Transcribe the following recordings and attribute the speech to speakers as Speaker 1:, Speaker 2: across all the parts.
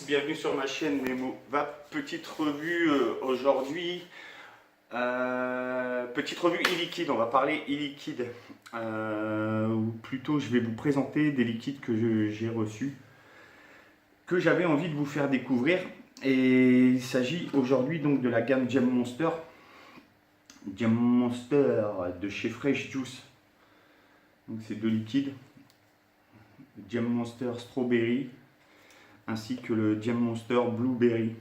Speaker 1: Bienvenue sur ma chaîne Nemo Vape. Petite revue aujourd'hui. Petite revue e-liquide. On va parler e-liquide. Ou plutôt, je vais vous présenter des liquides que j'ai reçus, que j'avais envie de vous faire découvrir. Et il s'agit aujourd'hui donc de la gamme Gem Monster. Gem Monster de chez Fresh Juice. Donc c'est deux liquides. Gem Monster Strawberry ainsi que le Gem Monster Blueberry.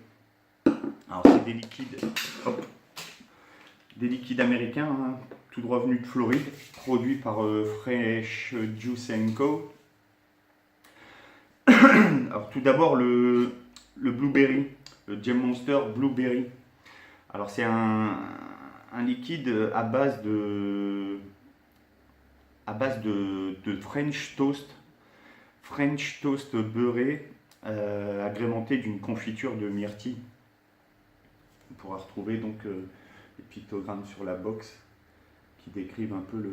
Speaker 1: Alors c'est des liquides américains, hein, tout droit venus de Floride, produits par Fresh Juice Co. Alors tout d'abord le Blueberry, le Gem Monster Blueberry. Alors c'est un liquide à base de French toast beurré, agrémenté d'une confiture de myrtille. On pourra retrouver donc les pictogrammes sur la box qui décrivent un peu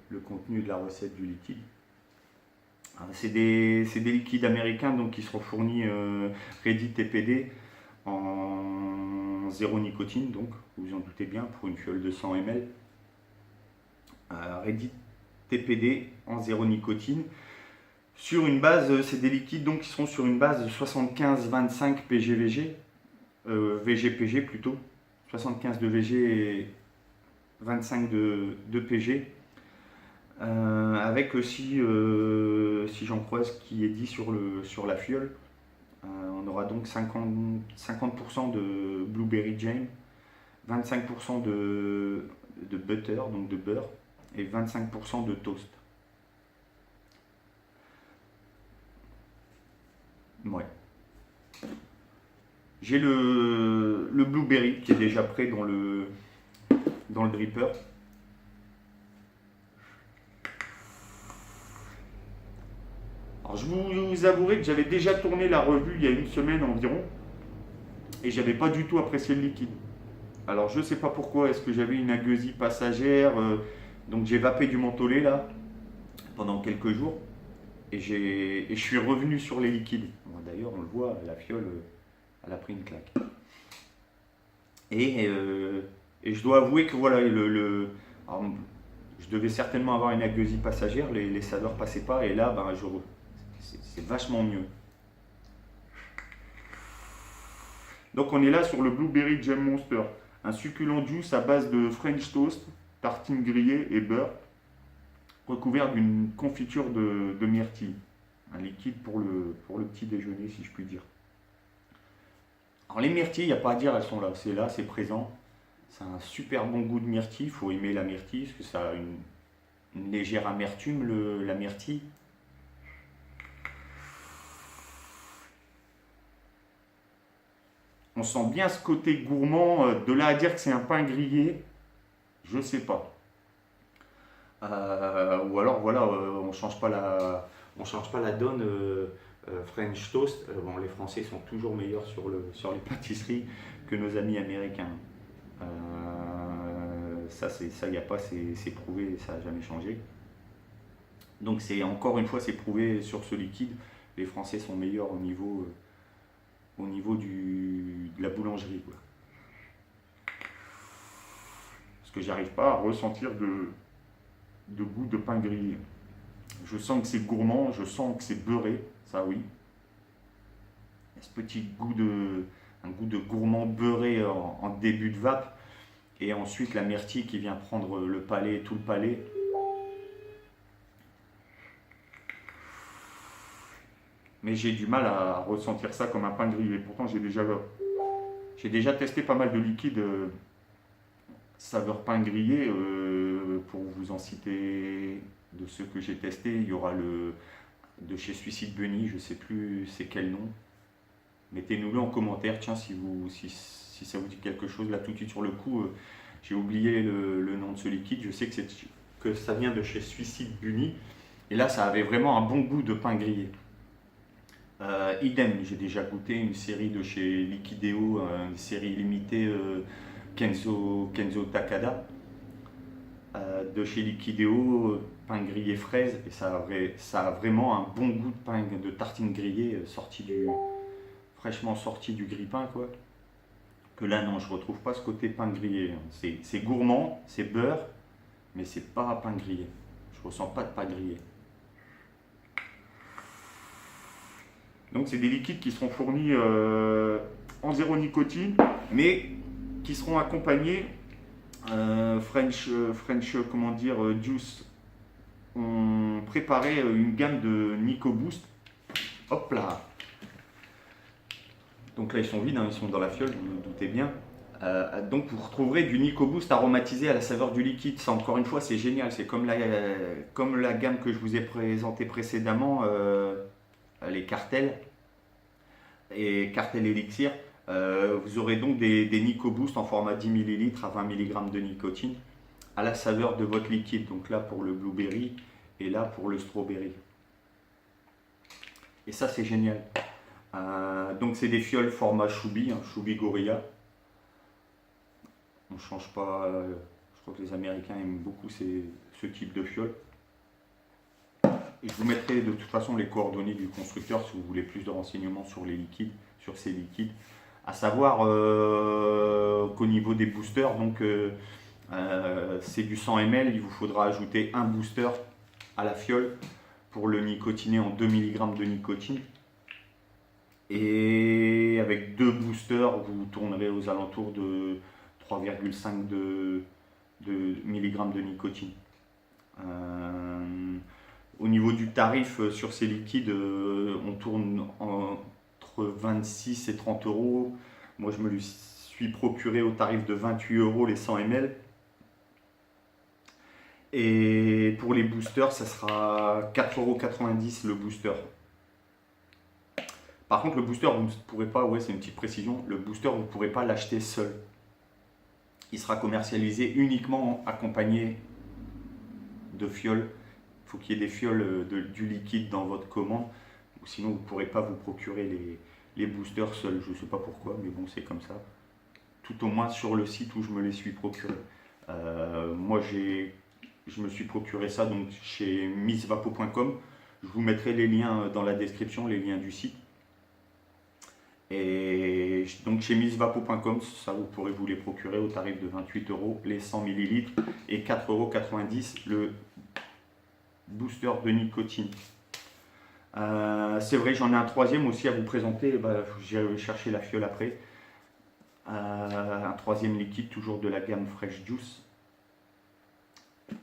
Speaker 1: le contenu de la recette du liquide. C'est des liquides américains donc qui seront fournis Ready TPD en zéro nicotine, donc vous en doutez bien, pour une fiole de 100 ml. Ready TPD en zéro nicotine. Sur une base, c'est des liquides donc qui seront sur une base de 75-25 PGVG, VGPG plutôt, 75 de VG et 25 de PG, avec aussi, si j'en croise ce qui est dit sur la fiole, on aura donc 50% de Blueberry Jam, 25% de butter, donc de beurre, et 25% de toast. Ouais. J'ai le Blueberry qui est déjà prêt dans le dripper. Alors je vous avouerai que j'avais déjà tourné la revue il y a une semaine environ et j'avais pas du tout apprécié le liquide. Alors je sais pas pourquoi, est-ce que j'avais une agueusie passagère, donc j'ai vapé du mentholé là pendant quelques jours. Et je suis revenu sur les liquides. Bon, d'ailleurs, on le voit, la fiole, elle a pris une claque. Et je dois avouer que voilà, alors, je devais certainement avoir une agueusie passagère, les saveurs passaient pas, et là, ben, c'est vachement mieux. Donc on est là sur le Blueberry Gem Monster, un succulent juice à base de French toast, tartine grillée et beurre, recouvert d'une confiture de myrtille, un liquide pour le petit déjeuner si je puis dire. Alors les myrtilles, il n'y a pas à dire, elles sont là, c'est présent. C'est un super bon goût de myrtille, il faut aimer la myrtille parce que ça a une légère amertume la myrtille. On sent bien ce côté gourmand, de là à dire que c'est un pain grillé, je sais pas. Ou alors voilà, on change pas la donne French toast. Bon, les Français sont toujours meilleurs sur les pâtisseries que nos amis américains. Ça y a pas, c'est prouvé, ça n'a jamais changé. Donc c'est encore une fois c'est prouvé sur ce liquide, les Français sont meilleurs au niveau de la boulangerie, quoi. Parce que j'arrive pas à ressentir de goût de pain grillé. Je sens que c'est gourmand, je sens que c'est beurré, ça oui. Il y a ce petit un goût de gourmand beurré en début de vape. Et ensuite la myrtille qui vient prendre le palais, tout le palais. Mais j'ai du mal à ressentir ça comme un pain grillé. Pourtant j'ai déjà testé pas mal de liquides saveur pain grillé. Pour vous en citer de ceux que j'ai testés, il y aura le de chez Suicide Bunny, je sais plus c'est quel nom. Mettez-nous-le en commentaire, tiens, si ça vous dit quelque chose. Là tout de suite sur le coup, j'ai oublié le nom de ce liquide. Je sais que ça vient de chez Suicide Bunny. Et là ça avait vraiment un bon goût de pain grillé. Idem, j'ai déjà goûté une série de chez Liquideo, une série limitée Kenzo Takada, de chez Liquideo, pain grillé fraise, et ça a vraiment un bon goût de pain de tartine grillée sorti du... fraîchement sorti du grille-pain, quoi. Que là, non, je retrouve pas ce côté pain grillé. C'est gourmand, c'est beurre, mais c'est pas pain grillé. Je ressens pas de pain grillé. Donc c'est des liquides qui seront fournis en zéro nicotine, mais qui seront accompagnés French, comment dire, Juice ont préparé une gamme de Nico Boost. Hop là. Donc là ils sont vides, hein, ils sont dans la fiole, vous vous doutez bien. Donc vous retrouverez du Nico Boost aromatisé à la saveur du liquide. Ça encore une fois c'est génial, c'est comme la gamme que je vous ai présentée précédemment, les cartels et cartel élixir. Vous aurez donc des Nico Boost en format 10 ml à 20 mg de nicotine à la saveur de votre liquide. Donc là pour le blueberry et là pour le strawberry. Et ça c'est génial. Donc c'est des fioles format Choubi, hein, Choubi Gorilla. On ne change pas, je crois que les Américains aiment beaucoup ce type de fiole. Et je vous mettrai de toute façon les coordonnées du constructeur si vous voulez plus de renseignements sur les liquides, sur ces liquides. À savoir qu'au niveau des boosters, donc c'est du 100 ml, il vous faudra ajouter un booster à la fiole pour le nicotiner en 2 mg de nicotine. Et avec 2 boosters, vous tournerez aux alentours de 3,5 mg de nicotine. Au niveau du tarif sur ces liquides, on tourne entre 26 et 30 euros. Moi, je me le suis procuré au tarif de 28 euros les 100 ml. Et pour les boosters, ça sera 4,90 € le booster. Par contre, le booster, vous ne pourrez pas, ouais, c'est une petite précision, le booster, vous ne pourrez pas l'acheter seul. Il sera commercialisé uniquement accompagné de fioles. Il faut qu'il y ait des fioles du liquide dans votre commande. Ou sinon, vous ne pourrez pas vous procurer les boosters seuls. Je ne sais pas pourquoi, mais bon, c'est comme ça. Tout au moins sur le site où je me les suis procurés. Moi, je me suis procuré ça donc chez missvapo.com. Je vous mettrai les liens dans la description, les liens du site. Et donc chez missvapo.com, ça vous pourrez vous les procurer au tarif de 28 € les 100 ml et 4,90 € le booster de nicotine. C'est vrai, j'en ai un troisième aussi à vous présenter. J'ai cherché la fiole après. Un troisième liquide, toujours de la gamme Fresh Juice. En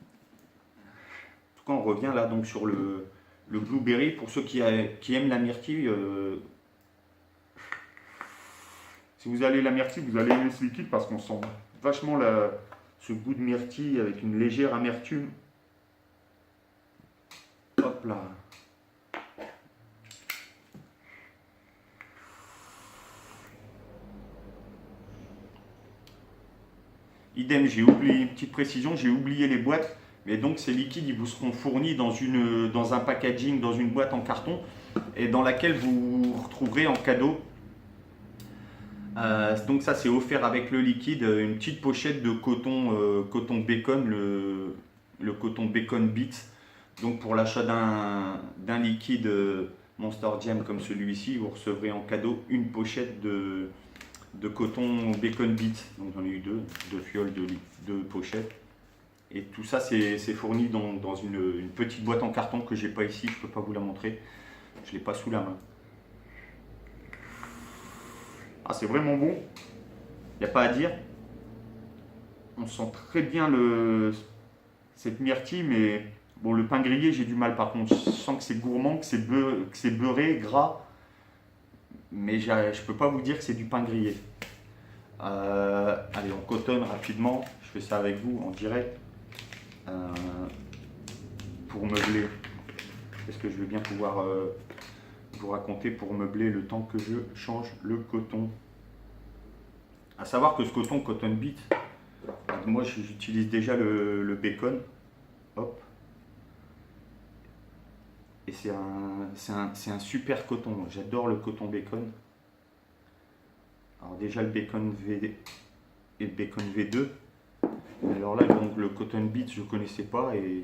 Speaker 1: tout cas, on revient là donc sur le blueberry. Pour ceux qui aiment la myrtille, si vous allez la myrtille, vous allez aimer ce liquide parce qu'on sent vachement ce goût de myrtille avec une légère amertume. Hop là. Idem, j'ai oublié une petite précision, j'ai oublié les boîtes. Mais donc ces liquides, ils vous seront fournis dans un packaging, dans une boîte en carton, et dans laquelle vous retrouverez en cadeau. Donc ça c'est offert avec le liquide, une petite pochette de coton bacon, le coton bacon Beats. Donc pour l'achat d'un liquide Monster Jam comme celui-ci, vous recevrez en cadeau une pochette de coton bacon Beats. Donc j'en ai eu deux fioles, deux pochettes. Et tout ça c'est fourni dans une petite boîte en carton que j'ai pas ici, je peux pas vous la montrer. Je l'ai pas sous la main. Ah, c'est vraiment bon, il n'y a pas à dire. On sent très bien cette myrtille, mais bon, le pain grillé, j'ai du mal par contre. Je sens que c'est gourmand, que c'est beurré, gras, mais je ne peux pas vous dire que c'est du pain grillé. Allez, on cotonne rapidement, je fais ça avec vous en direct pour meubler. Est-ce que je vais bien pouvoir vous raconter pour meubler le temps que je change le coton. À savoir que ce coton Beat, moi j'utilise déjà le bacon. Hop. Et c'est un super coton. J'adore le coton bacon. Alors déjà le bacon V et le bacon V2. Alors là donc le Cotton Beat je ne connaissais pas et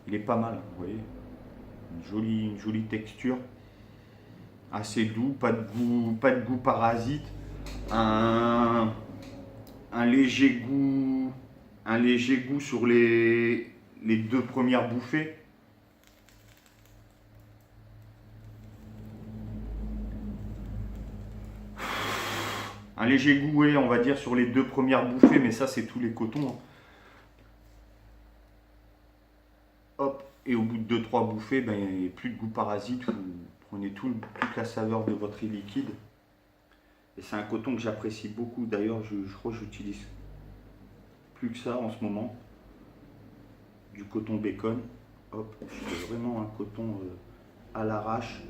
Speaker 1: il est pas mal, vous voyez. Une jolie texture. assez doux, pas de goût parasite, un, un léger goût, un léger goût sur les deux premières bouffées. Un léger goût, ouais, on va dire, sur les deux premières bouffées, mais ça, c'est tous les cotons, hein. Hop, et au bout de deux trois bouffées, ben, il n'y a plus de goût parasite, vous prenez toute la saveur de votre riz liquide. Et c'est un coton que j'apprécie beaucoup, d'ailleurs, je crois que j'utilise plus que ça en ce moment. Du coton bacon. Hop, c'est vraiment un coton à l'arrache.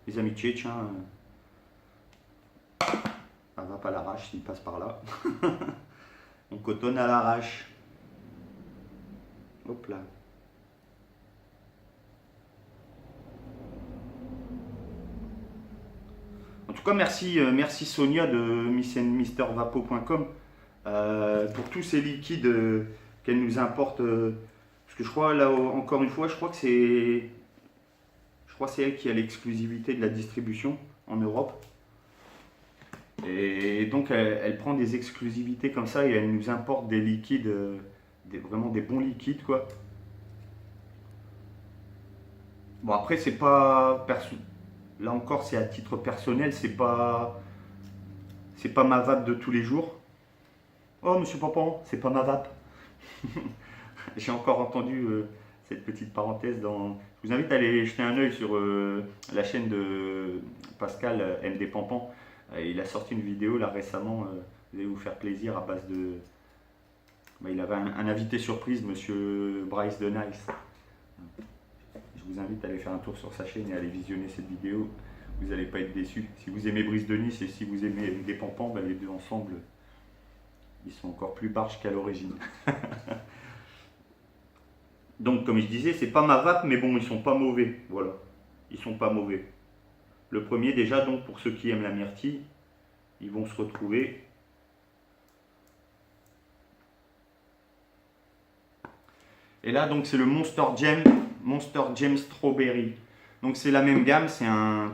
Speaker 1: Les amitiés, tiens, elle va pas à l'arrache s'il passe par là. On cotonne à l'arrache. Hop là. En tout cas, merci Sonia de mrvapo.com pour tous ces liquides qu'elle nous importe. Parce que je crois, là, encore une fois, je crois que c'est elle qui a l'exclusivité de la distribution en Europe. Et donc, elle prend des exclusivités comme ça et elle nous importe des liquides, vraiment des bons liquides, quoi. Bon, après, c'est pas. Là encore, c'est à titre personnel, c'est pas ma vape de tous les jours. Oh, monsieur Pampan, c'est pas ma vape. J'ai encore entendu cette petite parenthèse dans. Je vous invite à aller jeter un œil sur la chaîne de Pascal MD Pampan. Il a sorti une vidéo là récemment. Vous allez vous faire plaisir à base de. Bah, il avait un invité surprise, monsieur Bryce de Nice. Je vous invite à aller faire un tour sur sa chaîne et à aller visionner cette vidéo. Vous n'allez pas être déçus. Si vous aimez Brice de Nice et si vous aimez des Pampans, ben les deux ensemble, ils sont encore plus barges qu'à l'origine. Donc, comme je disais, c'est pas ma vape, mais bon, ils sont pas mauvais. Voilà, ils sont pas mauvais. Le premier, déjà, donc pour ceux qui aiment la myrtille, ils vont se retrouver. Et là, donc, c'est le Monster Jam Strawberry. Donc, c'est la même gamme, c'est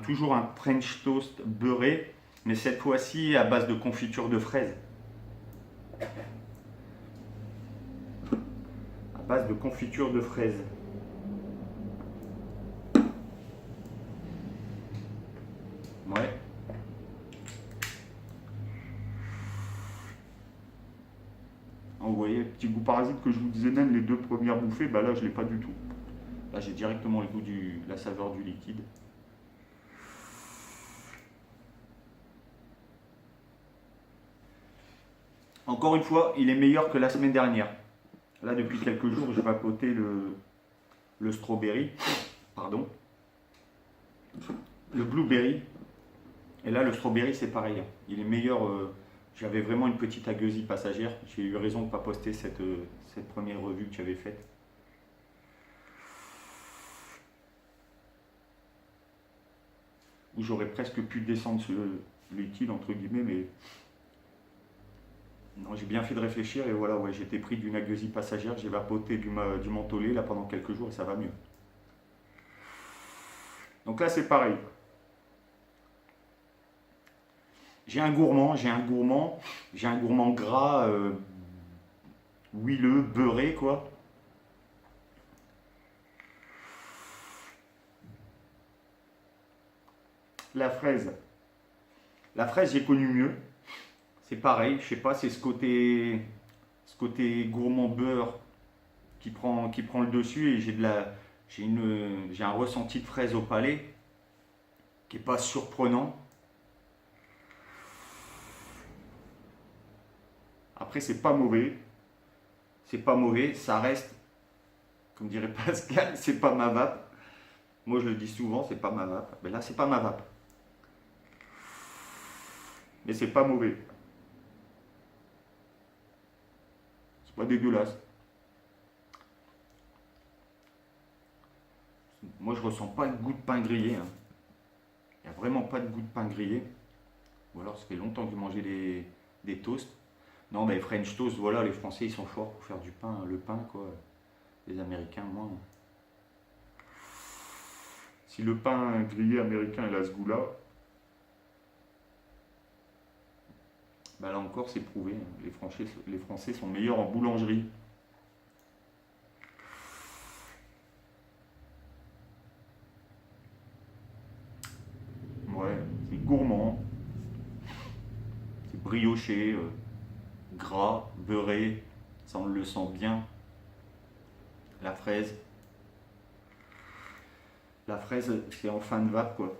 Speaker 1: toujours un French toast beurré, mais cette fois-ci à base de confiture de fraises. À base de confiture de fraises. Ouais. Vous voyez, petit goût parasite que je vous disais même les deux premières bouffées, bah là je l'ai pas du tout. Là j'ai directement le goût la saveur du liquide. Encore une fois, il est meilleur que la semaine dernière. Là depuis quelques jours, je vapotais le strawberry, pardon, le blueberry. Et là le strawberry c'est pareil. Il est meilleur. J'avais vraiment une petite agueusie passagère. J'ai eu raison de ne pas poster cette première revue que j'avais faite. Où j'aurais presque pu descendre ce liquide, entre guillemets, mais non, j'ai bien fait de réfléchir et voilà, ouais, j'étais pris d'une agueusie passagère. J'ai vapoté du mentholé là pendant quelques jours et ça va mieux. Donc là, c'est pareil. J'ai un gourmand gras, huileux, beurré, quoi. La fraise, j'ai connu mieux. C'est pareil, je sais pas, c'est ce côté gourmand beurre qui prend le dessus et j'ai un ressenti de fraise au palais qui est pas surprenant. Après, c'est pas mauvais. Ça reste, comme dirait Pascal, c'est pas ma vape. Moi, je le dis souvent, c'est pas ma vape. Mais là, c'est pas ma vape. Mais c'est pas mauvais. C'est pas dégueulasse. Moi, je ressens pas le goût de pain grillé, hein. Il n'y a vraiment pas de goût de pain grillé. Ou alors, ça fait longtemps que j'ai mangé des toasts. Non, mais French toast, voilà, les Français, ils sont forts pour faire du pain, le pain, quoi. Les Américains, moins. Si le pain grillé américain est la sgoula, bah là encore c'est prouvé, hein. Les Français sont meilleurs en boulangerie. Ouais, c'est gourmand, c'est brioché, gras, beurré, ça on le sent bien. La fraise, c'est en fin de vape quoi.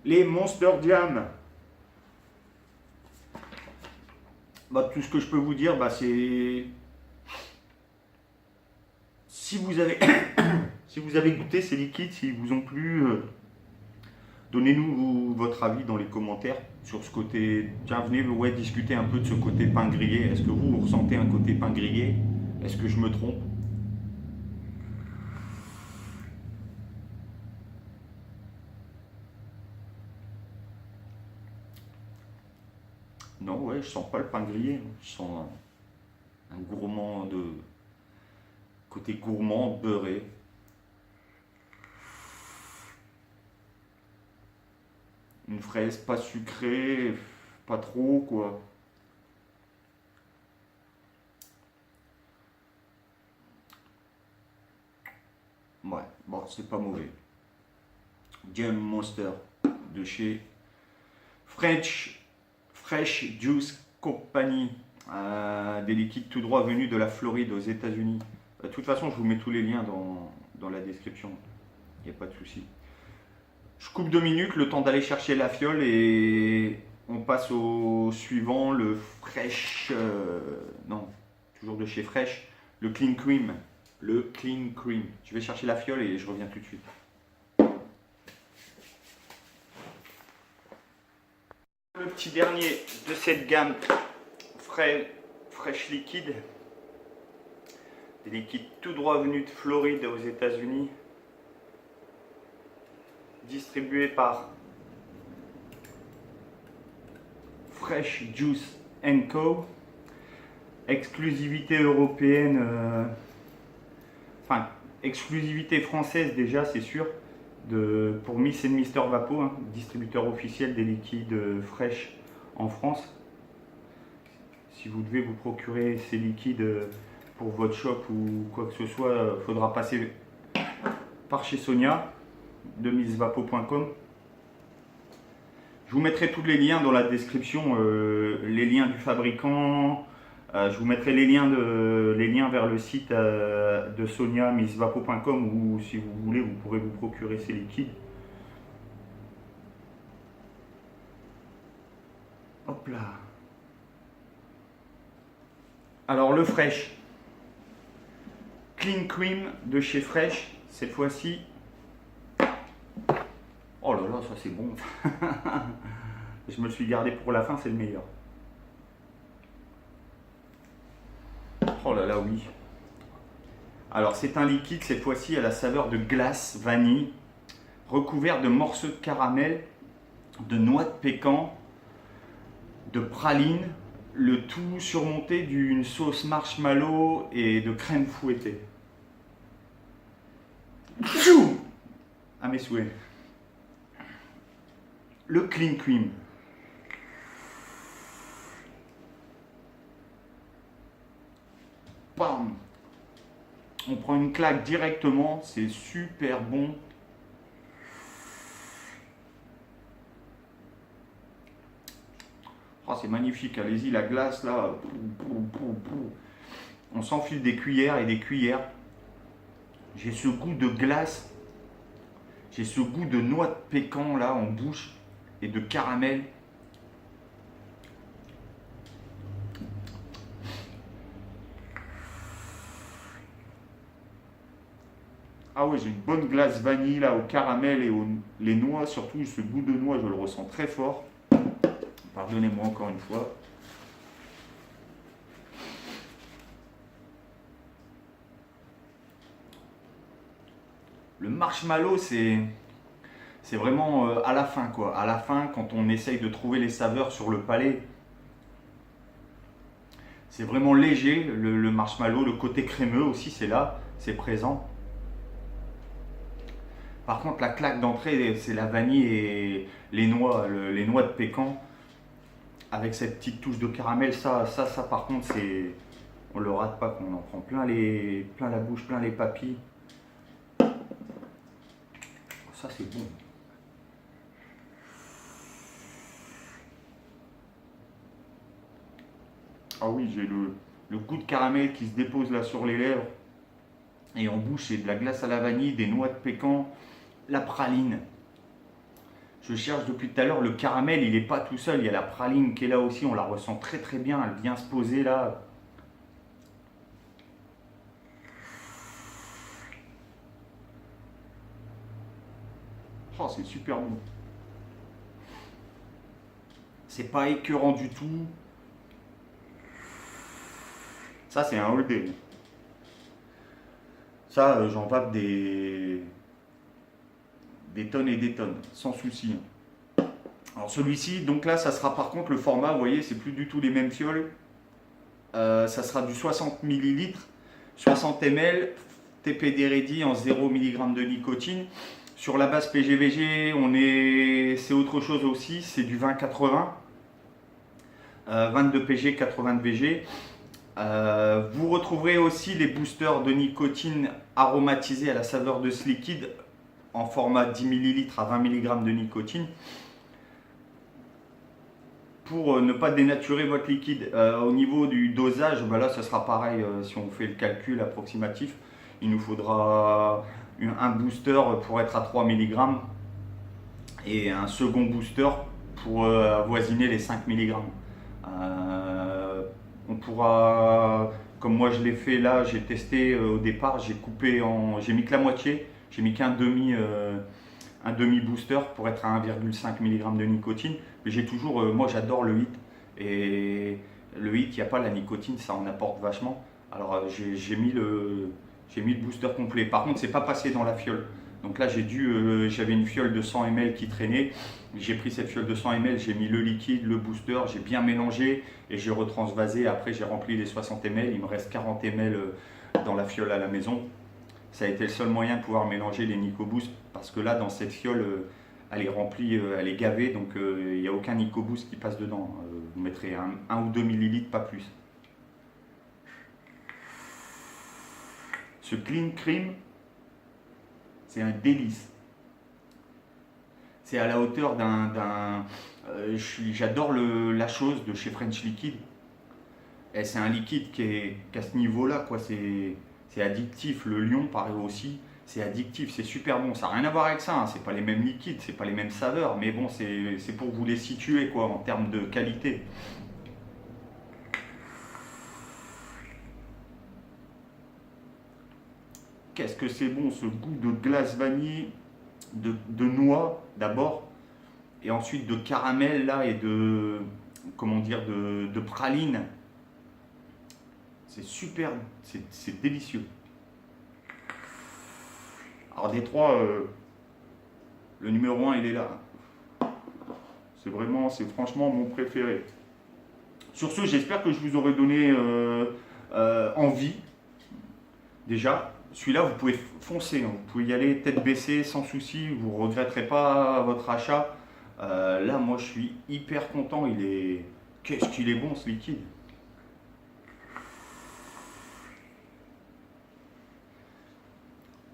Speaker 1: Les Monster Jam. Bah, tout ce que je peux vous dire, bah, c'est si vous avez si vous avez goûté ces liquides, s'ils vous ont plu, donnez-nous votre avis dans les commentaires sur ce côté. Tiens, venez ouais, discuter un peu de ce côté pain grillé. Est-ce que vous ressentez un côté pain grillé? Est-ce que je me trompe? Non, ouais, je sens pas le pain grillé. Je sens un gourmand de côté gourmand, beurré. Une fraise pas sucrée, pas trop quoi. Ouais, bon, c'est pas mauvais. Jam Monster de chez Fresh Juice Company. Des liquides tout droit venus de la Floride aux États-Unis. De toute façon, je vous mets tous les liens dans la description. Il n'y a pas de souci. Je coupe 2 minutes, le temps d'aller chercher la fiole et on passe au suivant, le Fresh. Non, toujours de chez Fresh, le Clean Cream. Le Clean Cream. Je vais chercher la fiole et je reviens tout de suite. Le petit dernier de cette gamme Fresh Liquide. Des liquides tout droit venus de Floride aux États-Unis. Distribué par Fresh Juice Co. Exclusivité européenne, enfin exclusivité française déjà c'est sûr, pour Miss et Mister Vapo, hein, distributeur officiel des liquides Fresh en France. Si vous devez vous procurer ces liquides pour votre shop ou quoi que ce soit, il faudra passer par chez Sonia de missvapo.com. Je vous mettrai tous les liens dans la description, les liens du fabricant. Je vous mettrai les liens vers le site de Sonia, missvapo.com, où si vous voulez, vous pourrez vous procurer ces liquides. Hop là. Alors le Fresh. Clean Cream de chez Fresh, cette fois-ci. Oh là là, ça c'est bon. Je me le suis gardé pour la fin, c'est le meilleur. Oh là là, oui. Alors c'est un liquide, cette fois-ci à la saveur de glace vanille, recouvert de morceaux de caramel, de noix de pécan, de praline, le tout surmonté d'une sauce marshmallow et de crème fouettée. À mes souhaits. Le Clean Cream. Bam. On prend une claque directement, c'est super bon. Oh, c'est magnifique, allez-y, la glace là. On s'enfile des cuillères et des cuillères. J'ai ce goût de glace. J'ai ce goût de noix de pécan là en bouche et de caramel. Ah oui, j'ai une bonne glace vanille là au caramel et les noix, surtout ce goût de noix, je le ressens très fort. Pardonnez-moi encore une fois. Le marshmallow, c'est C'est vraiment à la fin, quoi. À la fin, quand on essaye de trouver les saveurs sur le palais. C'est vraiment léger, le marshmallow, le côté crémeux aussi, c'est là, c'est présent. Par contre, la claque d'entrée, c'est la vanille et les noix de pécan, avec cette petite touche de caramel. Ça par contre, c'est, on le rate pas, qu'on en prend plein la bouche, plein les papilles. Ça, c'est bon. Ah oui, j'ai le goût de caramel qui se dépose là sur les lèvres. Et en bouche, c'est de la glace à la vanille, des noix de pécan, la praline. Je cherche depuis tout à l'heure, le caramel, il n'est pas tout seul. Il y a la praline qui est là aussi, on la ressent très très bien. Elle vient se poser là. Oh, c'est super bon. C'est pas écœurant du tout. Ça, c'est un all day. Ça, j'en vape des tonnes et des tonnes, sans souci. Alors celui-ci, donc là, ça sera par contre le format, vous voyez, c'est plus du tout les mêmes fioles. Ça sera du 60 ml, 60 ml, TPD Ready en 0 mg de nicotine. Sur la base PGVG, c'est autre chose aussi, c'est du 20-80, 22 PG, 80 de VG. Vous retrouverez aussi les boosters de nicotine aromatisés à la saveur de ce liquide en format 10 ml à 20 mg de nicotine pour ne pas dénaturer votre liquide. Au niveau du dosage, ben là, ça sera pareil si on fait le calcul approximatif. Il nous faudra un booster pour être à 3 mg et un second booster pour avoisiner les 5 mg. On pourra, comme moi je l'ai fait là, j'ai testé au départ, j'ai mis que la moitié, j'ai mis qu'un demi booster pour être à 1,5 mg de nicotine. Mais j'ai toujours, moi j'adore le HIT, et le HIT, il n'y a pas la nicotine, ça en apporte vachement. Alors j'ai mis le booster complet. Par contre, c'est pas passé dans la fiole. Donc là, j'avais une fiole de 100 ml qui traînait. J'ai pris cette fiole de 100 ml, j'ai mis le liquide, le booster, j'ai bien mélangé et j'ai retransvasé. Après, j'ai rempli les 60 ml. Il me reste 40 ml dans la fiole à la maison. Ça a été le seul moyen de pouvoir mélanger les NicoBoost parce que là, dans cette fiole, elle est remplie, elle est gavée. Donc, il n'y a aucun NicoBoost qui passe dedans. Vous mettrez 1 ou 2 ml, pas plus. Ce Clean Cream, c'est un délice. C'est à la hauteur j'adore la chose de chez French Liquid. Et c'est un liquide qu'à ce niveau-là, quoi. C'est addictif. Le Lion, pareil aussi, c'est addictif. C'est super bon. Ça n'a rien à voir avec ça. Hein. C'est pas les mêmes liquides, c'est pas les mêmes saveurs. Mais bon, c'est pour vous les situer, quoi, en termes de qualité. Qu'est-ce que c'est bon, ce goût de glace vanille, de noix d'abord, et ensuite de caramel là et de, comment dire, de praline. C'est super, c'est délicieux. Alors des trois, le numéro 1 il est là. C'est franchement mon préféré. Sur ce, j'espère que je vous aurai donné envie déjà. Celui-là, vous pouvez foncer, hein. Vous pouvez y aller tête baissée, sans souci, vous ne regretterez pas votre achat. Là, moi, je suis hyper content. Qu'est-ce qu'il est bon, ce liquide!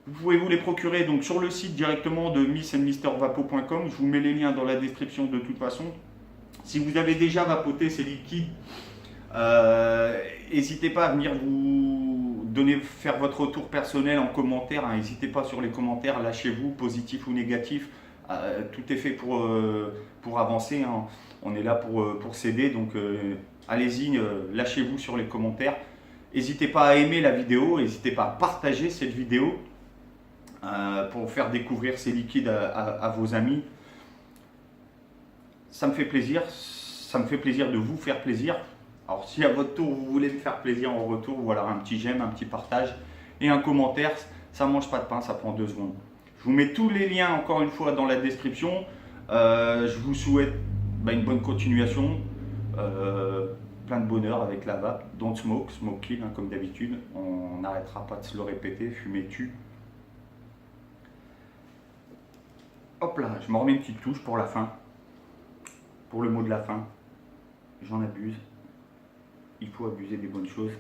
Speaker 1: Vous pouvez vous les procurer donc sur le site directement de missandmrvapo.com. Je vous mets les liens dans la description de toute façon. Si vous avez déjà vapoté ces liquides, n'hésitez pas à venir faire votre retour personnel en commentaire. Hein. N'hésitez pas sur les commentaires, lâchez-vous, positif ou négatif. Tout est fait pour avancer. Hein. On est là pour s'aider. Donc allez-y, lâchez-vous sur les commentaires. N'hésitez pas à aimer la vidéo, n'hésitez pas à partager cette vidéo pour faire découvrir ces liquides à vos amis. Ça me fait plaisir de vous faire plaisir. Alors si à votre tour vous voulez me faire plaisir en retour, voilà, un petit j'aime, un petit partage et un commentaire, ça ne mange pas de pain, ça prend 2 secondes. Je Je vous mets tous les liens encore une fois dans la description. Je vous souhaite une bonne continuation, plein de bonheur avec la vape. Don't smoke, smoke kill, hein, comme d'habitude. On n'arrêtera pas de se le répéter, fumer tue. Hop là, je me remets une petite touche pour la fin. Pour le mot de la fin. J'en abuse. Il faut abuser des bonnes choses.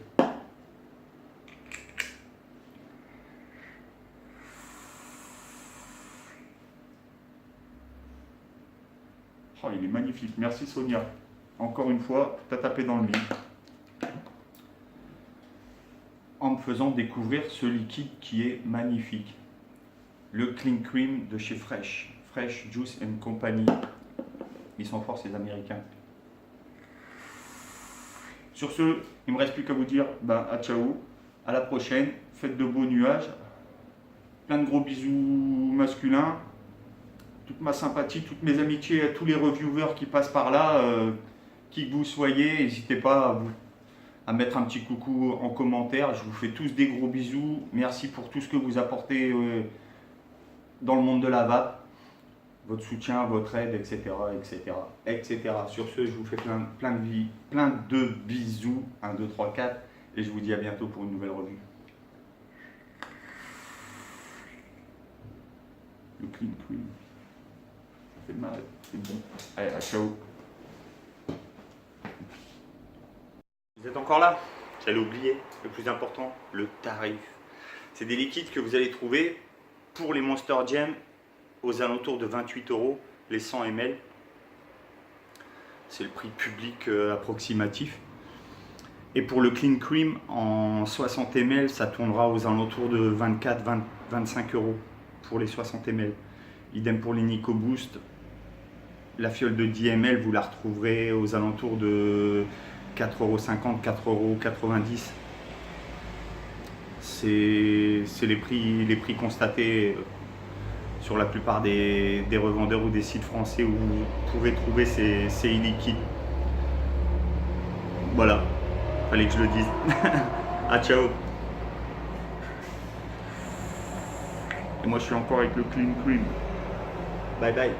Speaker 1: Oh, il est magnifique. Merci Sonia. Encore une fois, tu as tapé dans le mille. En me faisant découvrir ce liquide qui est magnifique. Le Clean Cream de chez Fresh. Fresh Juice and Company. Ils sont forts ces Américains. Sur ce, il ne me reste plus qu'à vous dire à ciao. À la prochaine. Faites de beaux nuages. Plein de gros bisous masculins. Toute ma sympathie, toutes mes amitiés à tous les reviewers qui passent par là, qui que vous soyez, n'hésitez pas à mettre un petit coucou en commentaire. Je vous fais tous des gros bisous. Merci pour tout ce que vous apportez dans le monde de la vape, votre soutien, votre aide, etc., etc., etc. Sur ce, je vous fais plein de bisous. 1, 2, 3, 4. Et je vous dis à bientôt pour une nouvelle revue. Le Clean Cream. C'est mal, c'est bon. Allez, à ciao. Vous êtes encore là? J'allais oublier le plus important, le tarif. C'est des liquides que vous allez trouver pour les Monster Jam aux alentours de 28 € les 100 ml. C'est le prix public approximatif. Et pour le Clean Cream en 60 ml, ça tournera aux alentours de 24-25 € pour les 60 ml. Idem pour les Nico Boost. La fiole de 10 ml, vous la retrouverez aux alentours de 4,50 €, 4,90 €. C'est les prix constatés sur la plupart des revendeurs ou des sites français où vous pourrez trouver ces e-liquides. Voilà, fallait que je le dise. Ah, ciao. Et moi je suis encore avec le Clean Cream. Bye bye.